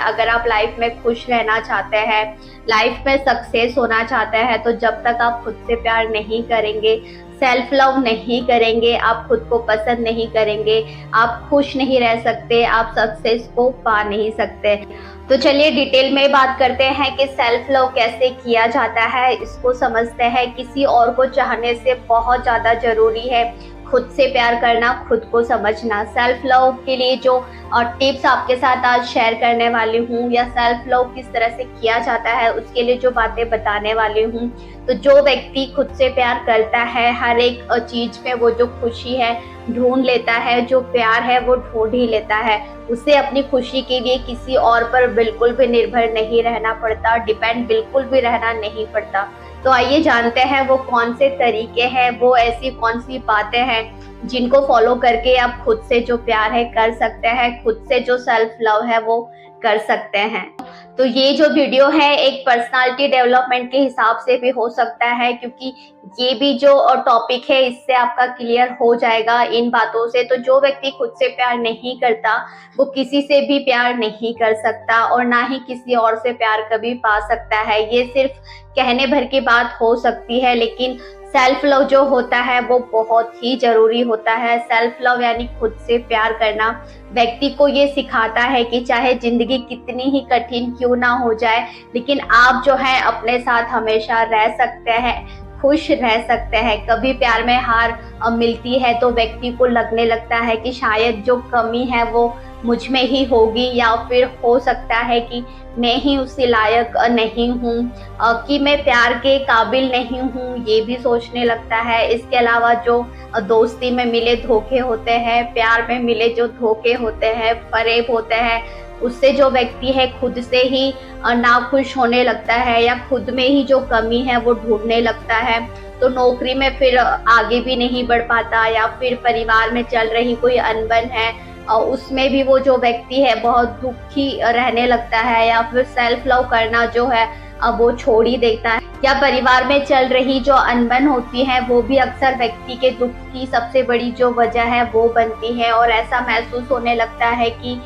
अगर आप लाइफ में खुश रहना चाहते हैं, लाइफ में सक्सेस होना चाहते हैं, तो जब तक आप खुद से प्यार नहीं करेंगे, सेल्फ लव नहीं करेंगे, आप खुद को पसंद नहीं करेंगे, आप खुश नहीं रह सकते, आप सक्सेस को पा नहीं सकते। तो चलिए डिटेल में बात करते हैं कि सेल्फ लव कैसे किया जाता है, इसको समझते हैं। किसी और को चाहने से बहुत ज़्यादा ज़रूरी है खुद से प्यार करना, खुद को समझना। सेल्फ लव के लिए जो टिप्स आपके साथ आज शेयर करने वाली हूँ, या सेल्फ लव किस तरह से किया जाता है उसके लिए जो बातें बताने वाली हूँ, तो जो व्यक्ति खुद से प्यार करता है, हर एक चीज में वो जो खुशी है ढूंढ लेता है, जो प्यार है वो ढूंढ ही लेता है। उसे अपनी खुशी के लिए किसी और पर बिल्कुल भी निर्भर नहीं रहना पड़ता, डिपेंड बिल्कुल भी रहना नहीं पड़ता। तो आइए जानते हैं वो कौन से तरीके हैं, वो ऐसी कौन सी बातें हैं जिनको फॉलो करके आप खुद से जो प्यार है कर सकते हैं, खुद से जो सेल्फ लव है वो कर सकते हैं। तो ये जो वीडियो है एक पर्सनालिटी डेवलपमेंट के हिसाब से भी हो सकता है, क्योंकि ये भी जो टॉपिक है इससे आपका क्लियर हो जाएगा इन बातों से। तो जो व्यक्ति खुद से प्यार नहीं करता वो किसी से भी प्यार नहीं कर सकता, और ना ही किसी और से प्यार कभी पा सकता है। ये सिर्फ कहने भर की बात हो सकती है, लेकिन सेल्फ लव जो होता है वो बहुत ही जरूरी होता है। सेल्फ लव यानी खुद से प्यार करना व्यक्ति को ये सिखाता है कि चाहे जिंदगी कितनी ही कठिन क्यों ना हो जाए, लेकिन आप जो है अपने साथ हमेशा रह सकते हैं, खुश रह सकते हैं। कभी प्यार में हार मिलती है तो व्यक्ति को लगने लगता है कि शायद जो कमी है वो मुझ में ही होगी, या फिर हो सकता है कि मैं ही उसके लायक नहीं हूँ, कि मैं प्यार के काबिल नहीं हूँ, ये भी सोचने लगता है। इसके अलावा जो दोस्ती में मिले धोखे होते हैं, प्यार में मिले जो धोखे होते हैं, फरेब होते हैं, उससे जो व्यक्ति है खुद से ही नाखुश होने लगता है, या खुद में ही जो कमी है वो ढूंढने लगता है। तो नौकरी में फिर आगे भी नहीं बढ़ पाता, या फिर परिवार में चल रही कोई अनबन है उसमें भी वो जो व्यक्ति है बहुत दुखी रहने लगता है, या फिर सेल्फ लव करना जो है अब वो छोड़ ही देता है। या परिवार में चल रही जो अनबन होती है वो भी अक्सर व्यक्ति के दुख की सबसे बड़ी जो वजह है वो बनती है, और ऐसा महसूस होने लगता है कि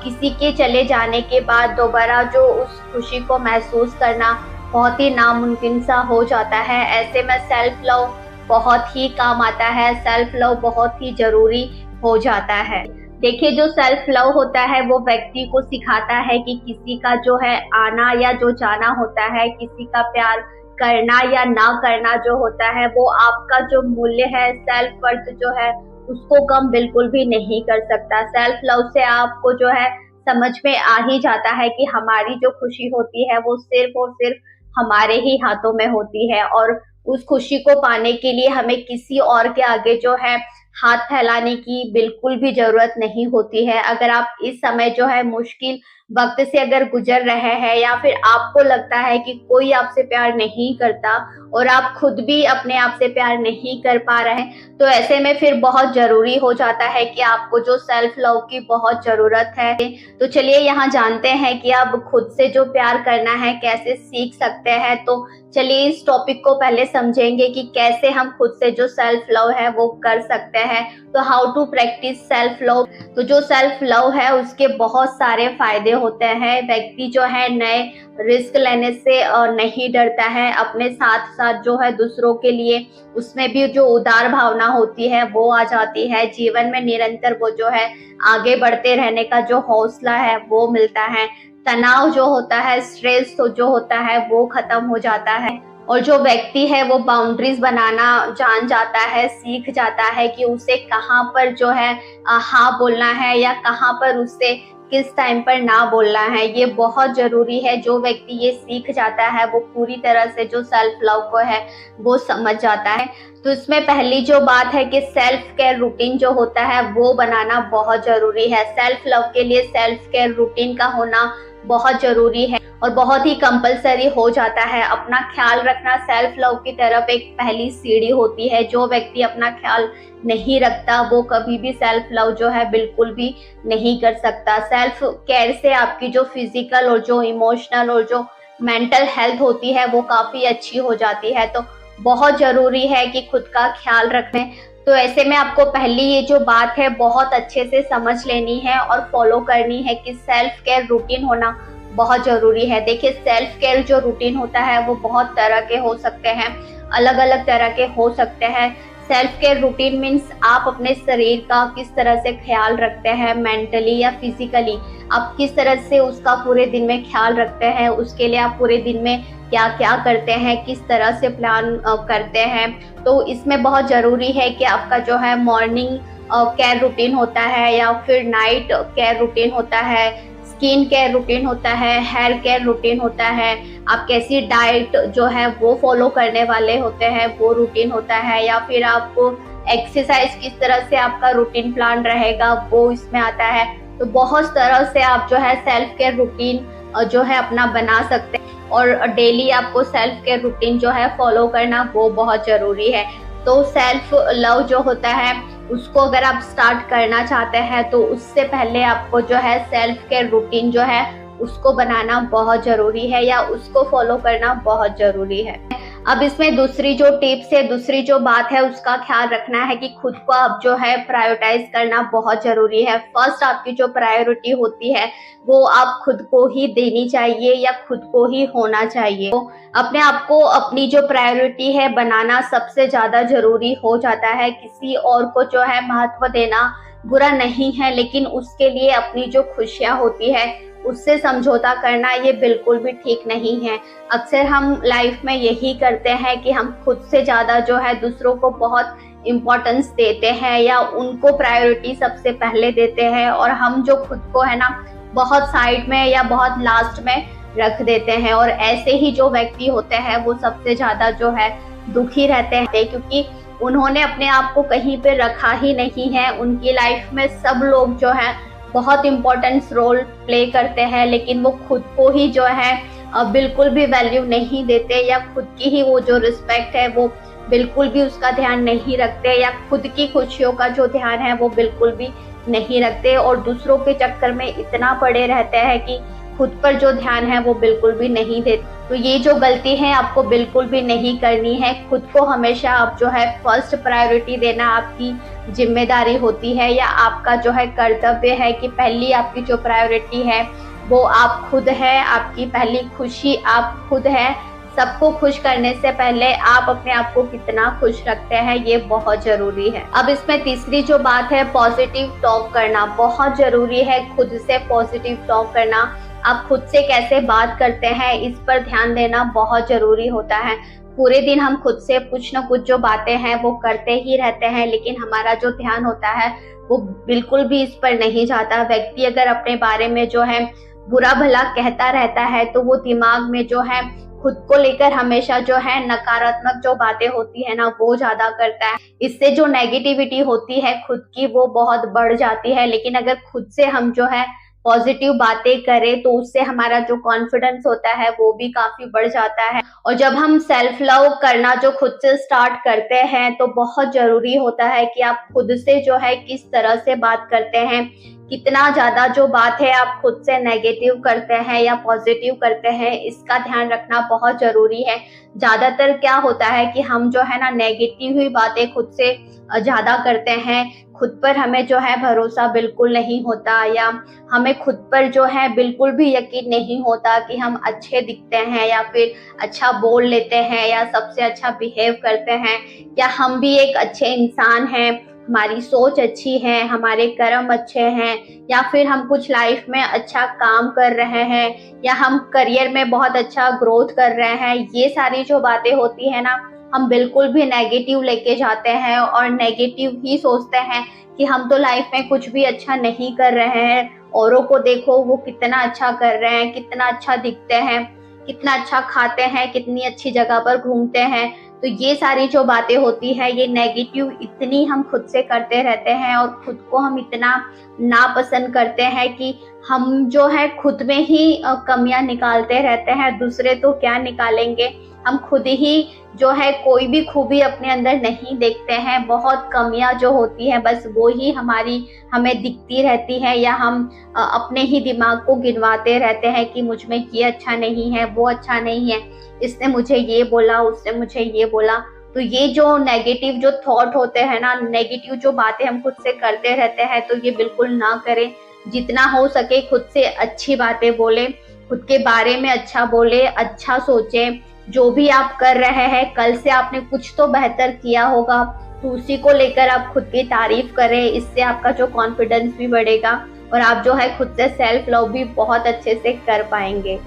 किसी के चले जाने के बाद दोबारा जो उस खुशी को महसूस करना बहुत ही नामुमकिन सा हो जाता है। ऐसे में सेल्फ लव बहुत ही काम आता है, सेल्फ लव बहुत ही जरूरी हो जाता है। देखिए, जो सेल्फ लव होता है वो व्यक्ति को सिखाता है कि किसी का जो है आना या जो जाना होता है, किसी का प्यार करना या ना करना जो होता है, वो आपका जो मूल्य है, सेल्फ वर्थ जो है उसको कम बिल्कुल भी नहीं कर सकता। सेल्फ लव से आपको जो है समझ में आ ही जाता है कि हमारी जो खुशी होती है वो सिर्फ और सिर्फ हमारे ही हाथों में होती है, और उस खुशी को पाने के लिए हमें किसी और के आगे जो है हाथ फैलाने की बिल्कुल भी जरूरत नहीं होती है। अगर आप इस समय जो है मुश्किल वक्त से अगर गुजर रहे हैं, या फिर आपको लगता है कि कोई आपसे प्यार नहीं करता और आप खुद भी अपने आप से प्यार नहीं कर पा रहे हैं, तो ऐसे में फिर बहुत जरूरी हो जाता है कि आपको जो सेल्फ लव की बहुत जरूरत है। तो चलिए यहाँ जानते हैं कि आप खुद से जो प्यार करना है कैसे सीख सकते हैं। तो चलिए इस टॉपिक को पहले समझेंगे कि कैसे हम खुद से जो सेल्फ लव है वो कर सकते हैं। तो how to practise self love. तो जो सेल्फ लव है उसके बहुत सारे फायदे होते हैं। व्यक्ति जो है नए रिस्क लेने से नहीं डरता है, अपने साथ साथ जो है दूसरों के लिए उसमें भी जो उदार भावना होती है वो आ जाती है। जीवन में निरंतर वो जो है आगे बढ़ते रहने का जो हौसला है वो मिलता है। तनाव जो होता है, स्ट्रेस तो जो होता है वो खत्म हो जाता है, और जो व्यक्ति है वो बाउंड्रीज बनाना जान जाता है, सीख जाता है कि उसे कहाँ पर जो है हाँ बोलना है, या कहाँ पर उसे किस टाइम पर ना बोलना है। ये बहुत जरूरी है। जो व्यक्ति ये सीख जाता है वो पूरी तरह से जो सेल्फ लव को है वो समझ जाता है। तो इसमें पहली जो बात है कि सेल्फ केयर रूटीन जो होता है वो बनाना बहुत जरूरी है। सेल्फ लव के लिए सेल्फ केयर रूटीन का होना बहुत जरूरी है और बहुत ही कंपलसरी हो जाता है। अपना ख्याल रखना सेल्फ लव की तरफ एक पहली सीढ़ी होती है। जो व्यक्ति अपना ख्याल नहीं रखता वो कभी भी सेल्फ लव जो है बिल्कुल भी नहीं कर सकता। सेल्फ केयर से आपकी जो फिजिकल और जो इमोशनल और जो मेंटल हेल्थ होती है वो काफी अच्छी हो जाती है। तो बहुत जरूरी है कि खुद का ख्याल रखें। तो ऐसे में आपको पहली ये जो बात है बहुत अच्छे से समझ लेनी है और फॉलो करनी है कि सेल्फ केयर रूटीन होना बहुत जरूरी है। देखिए, सेल्फ केयर जो रूटीन होता है वो बहुत तरह के हो सकते हैं, अलग अलग तरह के हो सकते हैं। सेल्फ केयर रूटीन मीन्स आप अपने शरीर का किस तरह से ख्याल रखते हैं, मेंटली या फिजिकली आप किस तरह से उसका पूरे दिन में ख्याल रखते हैं, उसके लिए आप पूरे दिन में क्या क्या करते हैं, किस तरह से प्लान करते हैं। तो इसमें बहुत ज़रूरी है कि आपका जो है मॉर्निंग केयर रूटीन होता है या फिर नाइट केयर रूटीन होता है, स्किन केयर रूटीन होता है, हेयर केयर रूटीन होता है, आप कैसी डाइट जो है वो फॉलो करने वाले होते हैं वो रूटीन होता है, या फिर आपको एक्सरसाइज किस तरह से आपका रूटीन प्लान रहेगा वो इसमें आता है। तो बहुत तरह से आप जो है सेल्फ केयर रूटीन जो है अपना बना सकते हैं और डेली आपको सेल्फ केयर रूटीन जो है फॉलो करना वो बहुत ज़रूरी है। तो सेल्फ लव जो होता है उसको अगर आप स्टार्ट करना चाहते हैं तो उससे पहले आपको जो है सेल्फ केयर रूटीन जो है उसको बनाना बहुत ज़रूरी है या उसको फॉलो करना बहुत ज़रूरी है। अब इसमें दूसरी जो टिप्स है, दूसरी जो बात है उसका ख्याल रखना है कि खुद को आप जो है प्रायोरिटाइज करना बहुत ज़रूरी है। फर्स्ट आपकी जो प्रायोरिटी होती है वो आप खुद को ही देनी चाहिए या खुद को ही होना चाहिए। तो अपने आप को अपनी जो प्रायोरिटी है बनाना सबसे ज़्यादा ज़रूरी हो जाता है। किसी और को जो है महत्व देना बुरा नहीं है, लेकिन उसके लिए अपनी जो खुशियाँ होती है उससे समझौता करना ये बिल्कुल भी ठीक नहीं है। अक्सर हम लाइफ में यही करते हैं कि हम खुद से ज़्यादा जो है दूसरों को बहुत इम्पोर्टेंस देते हैं या उनको प्रायोरिटी सबसे पहले देते हैं और हम जो खुद को है ना बहुत साइड में या बहुत लास्ट में रख देते हैं। और ऐसे ही जो व्यक्ति होते हैं वो सबसे ज़्यादा जो है दुखी रहते हैं, क्योंकि उन्होंने अपने आप को कहीं पे रखा ही नहीं है। उनकी लाइफ में सब लोग जो है बहुत इम्पोर्टेंस रोल प्ले करते हैं, लेकिन वो खुद को ही जो है बिल्कुल भी वैल्यू नहीं देते या खुद की ही वो जो रिस्पेक्ट है वो बिल्कुल भी उसका ध्यान नहीं रखते या खुद की खुशियों का जो ध्यान है वो बिल्कुल भी नहीं रखते और दूसरों के चक्कर में इतना पड़े रहते हैं कि खुद पर जो ध्यान है वो बिल्कुल भी नहीं देते। तो ये जो गलती है आपको बिल्कुल भी नहीं करनी है। खुद को हमेशा आप जो है फर्स्ट प्रायोरिटी देना आपकी जिम्मेदारी होती है या आपका जो है कर्तव्य है कि पहली आपकी जो प्रायोरिटी है वो आप खुद है, आपकी पहली खुशी आप खुद है। सबको खुश करने से पहले आप अपने आप को कितना खुश रखते हैं ये बहुत जरूरी है। अब इसमें तीसरी जो बात है पॉजिटिव टॉक करना बहुत जरूरी है। खुद से पॉजिटिव टॉक करना, आप खुद से कैसे बात करते हैं इस पर ध्यान देना बहुत जरूरी होता है। पूरे दिन हम खुद से कुछ न कुछ जो बातें हैं वो करते ही रहते हैं, लेकिन हमारा जो ध्यान होता है वो बिल्कुल भी इस पर नहीं जाता। व्यक्ति अगर अपने बारे में जो है बुरा भला कहता रहता है तो वो दिमाग में जो है खुद को लेकर हमेशा जो है नकारात्मक जो बातें होती है ना वो ज्यादा करता है। इससे जो नेगेटिविटी होती है खुद की वो बहुत बढ़ जाती है। लेकिन अगर खुद से हम जो है पॉजिटिव बातें करें तो उससे हमारा जो कॉन्फिडेंस होता है वो भी काफी बढ़ जाता है। और जब हम सेल्फ लव करना जो खुद से स्टार्ट करते हैं तो बहुत जरूरी होता है कि आप खुद से जो है किस तरह से बात करते हैं, कितना ज्यादा जो बात है आप खुद से नेगेटिव करते हैं या पॉजिटिव करते हैं, इसका ध्यान रखना बहुत जरूरी है। ज्यादातर क्या होता है कि हम जो है ना नेगेटिव ही बातें खुद से ज्यादा करते हैं। खुद पर हमें जो है भरोसा बिल्कुल नहीं होता या हमें खुद पर जो है बिल्कुल भी यकीन नहीं होता कि हम अच्छे दिखते हैं या फिर अच्छा बोल लेते हैं या सबसे अच्छा बिहेव करते हैं या हम भी एक अच्छे इंसान हैं, हमारी सोच अच्छी है, हमारे कर्म अच्छे हैं या फिर हम कुछ लाइफ में अच्छा काम कर रहे हैं या हम करियर में बहुत अच्छा ग्रोथ कर रहे हैं। ये सारी जो बातें होती है ना हम बिल्कुल भी नेगेटिव लेके जाते हैं और नेगेटिव ही सोचते हैं कि हम तो लाइफ में कुछ भी अच्छा नहीं कर रहे हैं, औरों को देखो वो कितना अच्छा कर रहे हैं, कितना अच्छा दिखते हैं, कितना अच्छा खाते हैं, कितनी अच्छी जगह पर घूमते हैं। तो ये सारी जो बातें होती है ये नेगेटिव इतनी हम खुद से करते रहते हैं और खुद को हम इतना नापसंद करते हैं कि हम जो है खुद में ही कमियां निकालते रहते हैं। दूसरे तो क्या निकालेंगे, हम खुद ही जो है कोई भी खूबी अपने अंदर नहीं देखते हैं। बहुत कमियां जो होती हैं बस वो ही हमें दिखती रहती है या हम अपने ही दिमाग को गिनवाते रहते हैं कि मुझ में ये अच्छा नहीं है, वो अच्छा नहीं है, इसने मुझे ये बोला, उसने मुझे ये बोला। तो ये जो नेगेटिव जो थॉट होते हैं ना, नेगेटिव जो बातें हम खुद से करते रहते हैं, तो ये बिल्कुल ना करें। जितना हो सके खुद से अच्छी बातें बोले, खुद के बारे में अच्छा बोले, अच्छा सोचें। जो भी आप कर रहे हैं, कल से आपने कुछ तो बेहतर किया होगा, तो उसी को लेकर आप खुद की तारीफ करें। इससे आपका जो कॉन्फिडेंस भी बढ़ेगा और आप जो है खुद से सेल्फ लव भी बहुत अच्छे से कर पाएंगे।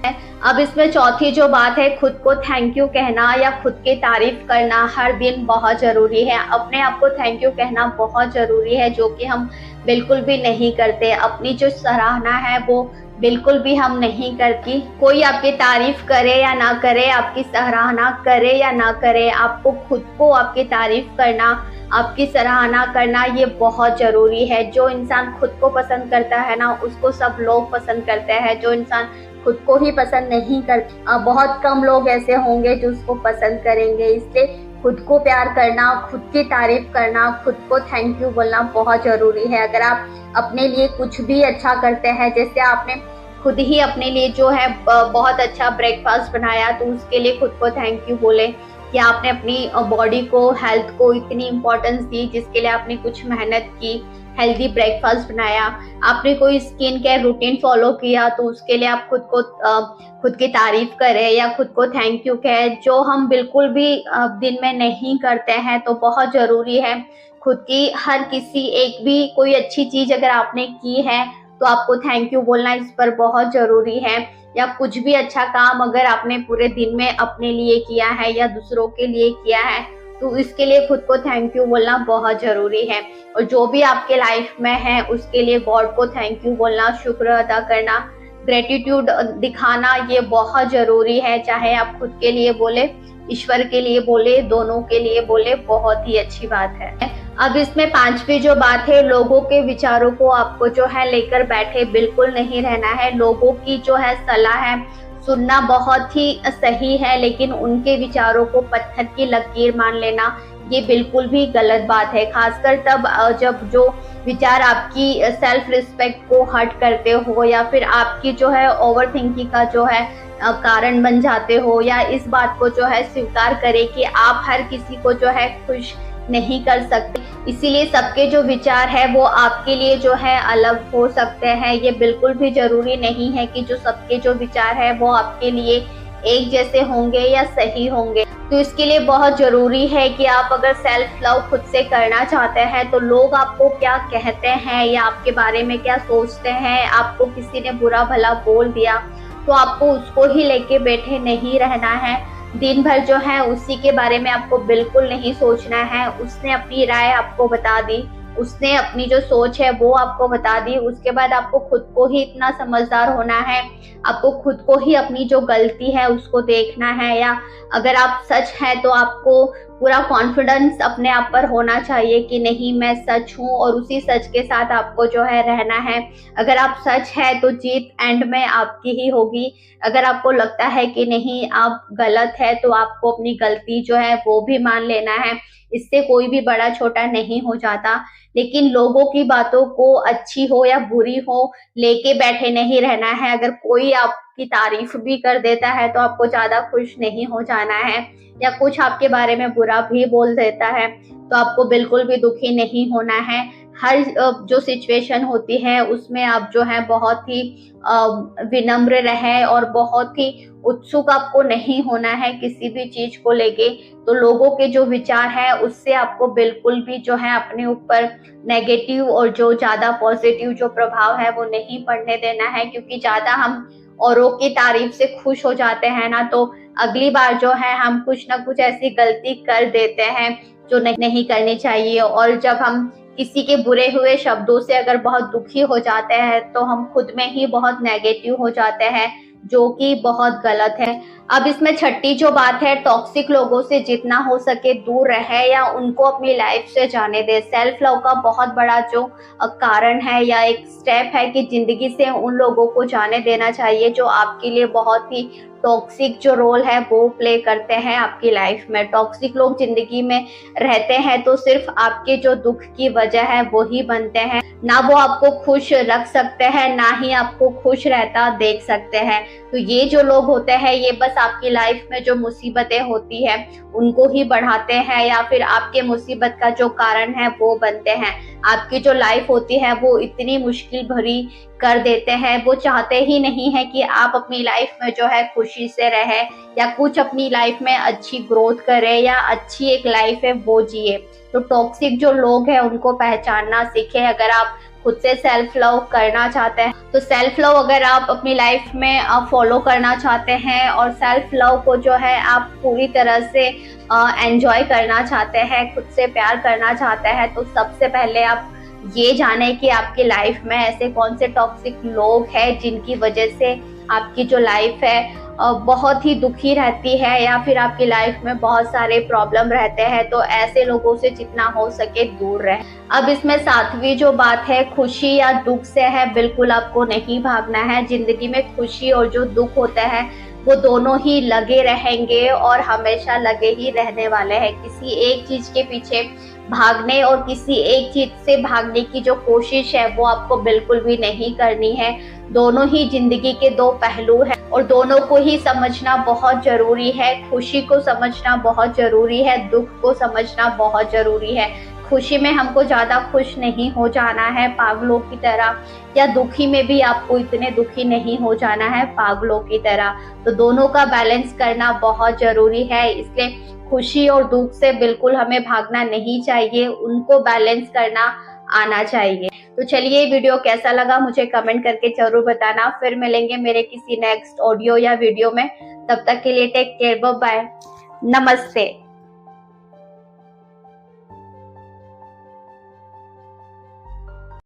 अब इसमें चौथी जो बात है, खुद को थैंक यू कहना या खुद की तारीफ करना हर दिन बहुत जरूरी है। अपने आप को थैंक यू कहना बहुत जरूरी है, जो कि हम बिल्कुल भी नहीं करते। अपनी जो सराहना है वो बिल्कुल भी हम नहीं करती। कोई आपकी तारीफ करे या ना करे, आपकी सराहना करे या ना करे, आपको खुद को आपकी तारीफ करना, आपकी सराहना करना ये बहुत जरूरी है। जो इंसान खुद को पसंद करता है ना, उसको सब लोग पसंद करते हैं। जो इंसान खुद को ही पसंद नहीं करता, बहुत कम लोग ऐसे होंगे जो उसको पसंद करेंगे। इसलिए खुद को प्यार करना, खुद की तारीफ करना, खुद को थैंक यू बोलना बहुत जरूरी है। अगर आप अपने लिए कुछ भी अच्छा करते हैं, जैसे आपने खुद ही अपने लिए जो है बहुत अच्छा ब्रेकफास्ट बनाया, तो उसके लिए खुद को थैंक यू बोले कि आपने अपनी बॉडी को, हेल्थ को इतनी इम्पोर्टेंस दी, जिसके लिए आपने कुछ मेहनत की, हेल्दी ब्रेकफास्ट बनाया। आपने कोई स्किन केयर रूटीन फॉलो किया, तो उसके लिए आप खुद की तारीफ करें या खुद को थैंक यू कहें। जो हम बिल्कुल भी दिन में नहीं करते हैं, तो बहुत जरूरी है खुद की हर किसी एक भी कोई अच्छी चीज अगर आपने की है, तो आपको थैंक यू बोलना इस पर बहुत जरूरी है। या कुछ भी अच्छा काम अगर आपने पूरे दिन में अपने लिए किया है या दूसरों के लिए किया है, तो इसके लिए खुद को थैंक यू बोलना बहुत जरूरी है। और जो भी आपके लाइफ में है, उसके लिए गॉड को थैंक यू बोलना, शुक्र अदा करना, ग्रेटिट्यूड दिखाना, ये बहुत जरूरी है। चाहे आप खुद के लिए बोले, ईश्वर के लिए बोले, दोनों के लिए बोले, बहुत ही अच्छी बात है। अब इसमें पांचवी जो बात है, लोगों के विचारों को आपको जो है लेकर बैठे बिल्कुल नहीं रहना है। लोगों की जो है सलाह है सुनना बहुत ही सही है, लेकिन उनके विचारों को पत्थर की लकीर मान लेना ये बिल्कुल भी गलत बात है। खासकर तब जब जो विचार आपकी सेल्फ रिस्पेक्ट को हर्ट करते हो, या फिर आपकी जो है ओवर थिंकिंग का जो है कारण बन जाते हो, या इस बात को जो है स्वीकार करें कि आप हर किसी को जो है खुश नहीं कर सकते। इसीलिए सबके जो विचार है वो आपके लिए जो है अलग हो सकते हैं। ये बिल्कुल भी जरूरी नहीं है कि जो सबके जो विचार है वो आपके लिए एक जैसे होंगे या सही होंगे। तो इसके लिए बहुत जरूरी है कि आप अगर सेल्फ लव खुद से करना चाहते हैं, तो लोग आपको क्या कहते हैं या आपके बारे में क्या सोचते हैं, आपको किसी ने बुरा भला बोल दिया, तो आपको उसको ही लेके बैठे नहीं रहना है। दिन भर जो है उसी के बारे में आपको बिल्कुल नहीं सोचना है। उसने अपनी राय आपको बता दी, उसने अपनी जो सोच है वो आपको बता दी, उसके बाद आपको खुद को ही इतना समझदार होना है, आपको खुद को ही अपनी जो गलती है उसको देखना है। या अगर आप सच है तो आपको पूरा कॉन्फिडेंस अपने आप पर होना चाहिए कि नहीं मैं सच हूँ, और उसी सच के साथ आपको जो है रहना है। अगर आप सच है तो जीत एंड में आपकी ही होगी। अगर आपको लगता है कि नहीं आप गलत है, तो आपको अपनी गलती जो है वो भी मान लेना है। इससे कोई भी बड़ा छोटा नहीं हो जाता। लेकिन लोगों की बातों को, अच्छी हो या बुरी हो, लेके बैठे नहीं रहना है। अगर कोई आपकी तारीफ भी कर देता है तो आपको ज्यादा खुश नहीं हो जाना है, या कुछ आपके बारे में बुरा भी बोल देता है तो आपको बिल्कुल भी दुखी नहीं होना है। हर जो सिचुएशन होती है उसमें आप जो है बहुत ही विनम्र रहे और बहुत ही उत्सुक आपको नहीं होना है किसी भी चीज को लेके। तो लोगों के जो विचार है उससे आपको बिल्कुल भी जो है अपने ऊपर नेगेटिव और जो ज्यादा पॉजिटिव जो प्रभाव है वो नहीं पड़ने देना है। क्योंकि ज्यादा हम औरों की तारीफ से खुश हो जाते हैं ना, तो अगली बार जो है हम कुछ ना कुछ ऐसी गलती कर देते हैं जो नहीं करनी चाहिए। और जब हम किसी के बुरे हुए शब्दों से अगर बहुत दुखी हो जाते हैं, तो हम खुद में ही बहुत नेगेटिव हो जाते हैं, जो कि बहुत गलत है। अब इसमें छठी जो बात है, टॉक्सिक लोगों से जितना हो सके दूर रहे या उनको अपनी लाइफ से जाने दे। सेल्फ लव का बहुत बड़ा जो कारण है या एक स्टेप है कि जिंदगी से उन लोगों को जाने देना चाहिए जो आपके लिए बहुत ही टॉक्सिक जो रोल है वो प्ले करते हैं आपकी लाइफ में। टॉक्सिक लोग जिंदगी में रहते हैं तो सिर्फ आपके जो दुख की वजह है वो ही बनते हैं, ना वो आपको खुश रख सकते हैं, ना ही आपको खुश रहता देख सकते हैं। तो ये जो लोग होते हैं ये बस आपकी लाइफ में जो मुसीबतें होती है उनको ही बढ़ाते हैं, या फिर आपके मुसीबत का जो कारण है वो बनते हैं। आपकी जो लाइफ होती है वो इतनी मुश्किल भरी कर देते हैं। वो चाहते ही नहीं है कि आप अपनी लाइफ में जो है खुशी से रहे, या कुछ अपनी लाइफ में अच्छी ग्रोथ करे, या अच्छी एक लाइफ है वो जिए। तो टॉक्सिक जो लोग हैं उनको पहचानना सीखे। अगर आप खुद से सेल्फ लव करना चाहते हैं तो सेल्फ लव अगर आप अपनी लाइफ में फॉलो करना चाहते हैं, और सेल्फ लव को जो है आप पूरी तरह से एंजॉय करना चाहते हैं, खुद से प्यार करना चाहते हैं, तो सबसे पहले आप ये जाने कि आपकी लाइफ में ऐसे कौन से टॉक्सिक लोग हैं जिनकी वजह से आपकी जो लाइफ है बहुत ही दुखी रहती है, या फिर आपकी लाइफ में बहुत सारे प्रॉब्लम रहते हैं। तो ऐसे लोगों से जितना हो सके दूर रहे। अब इसमें सातवीं जो बात है खुशी या दुख से है, बिल्कुल आपको नहीं भागना है। जिंदगी में खुशी और जो दुख होता है वो दोनों ही लगे रहेंगे और हमेशा लगे ही रहने वाले हैं। किसी एक चीज के पीछे भागने और किसी एक चीज से भागने की जो कोशिश है वो आपको बिल्कुल भी नहीं करनी है। दोनों ही जिंदगी के दो पहलू हैं और दोनों को ही समझना बहुत जरूरी है। खुशी को समझना बहुत जरूरी है, दुख को समझना बहुत जरूरी है। खुशी में हमको ज्यादा खुश नहीं हो जाना है पागलों की तरह, या दुखी में भी आपको इतने दुखी नहीं हो जाना है पागलों की तरह। तो दोनों का बैलेंस करना बहुत जरूरी है। इसलिए खुशी और दुख से बिल्कुल हमें भागना नहीं चाहिए, उनको बैलेंस करना आना चाहिए। तो चलिए वीडियो कैसा लगा मुझे कमेंट करके जरूर बताना। फिर मिलेंगे मेरे किसी नेक्स्ट ऑडियो या वीडियो में। तब तक के लिए टेक केयर, बाय बाय, नमस्ते।